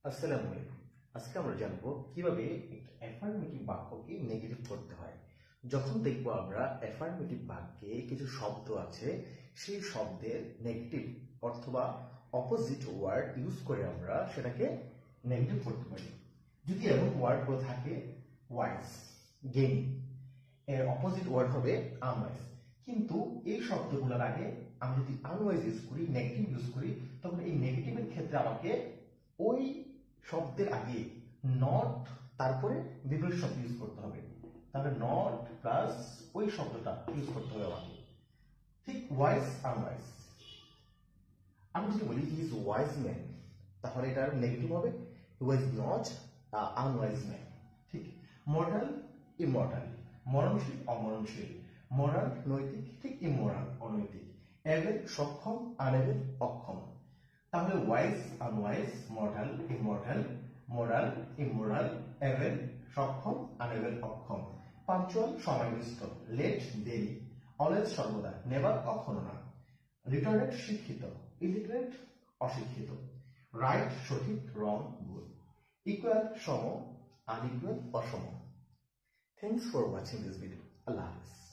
আসসালামু আলাইকুম। আজকে আমরা জানবো কিভাবে একটা অ্যাফার্মেটিভ বাক্যকে নেগেটিভ করতে হয়। যখন দেখবো আমরা অ্যাফার্মেটিভ বাক্যে কিছু শব্দ আছে, সেই শব্দের নেগেটিভ অথবা অপোজিট ওয়ার্ড ইউজ করে আমরা সেটাকে নেগেটিভ করতে পারি। যদি এমন ওয়ার্ডগুলো থাকে ওয়াইজ, গেইন, এর অপোজিট ওয়ার্ড হবে আনওয়াইজ। কিন্তু এই শব্দগুলোর আগে আমি যদি আনওয়াইজ ইউজ করি, নেগেটিভ ইউজ করি, তখন এই নেগেটিভের ক্ষেত্রে আমাকে ওই শব্দের আগে নট তারপরে বিপরীত শব্দ ইউজ করতে হবে। তাহলে নট প্লাস ওই শব্দটা ইউজ করতে হবে আমাকে। ঠিক ওয়াইজ আনওয়াইজ। আমি যদি বলি হি ইজ ওয়াইজ ম্যান, তাহলে এটার নেগেটিভ হবে হি ওয়াজ নট আনওয়াইজ ম্যান। ঠিক মর্টাল ইমর্টাল, মরণশীল অমরণশীল, মোরাল নৈতিক, ঠিক ইমোরাল অনৈতিক, এবেল সক্ষম আনএবেল অক্ষম। তাহলে wise unwise, mortal immortal, moral immoral, able সক্ষম আনএবেল অক্ষম, পাঞ্চুয়াল সময়নিষ্ঠ, লেট দেরি, অলওয়েজ সর্বদা, নেভার কখনো না, রিটার্নেড শিক্ষিত, ইলিটারেট অশিক্ষিত, রাইট সঠিক, রং ভুল, ইকুয়াল সম, unequal Assam. Thanks for watching this video. Allah Hafiz.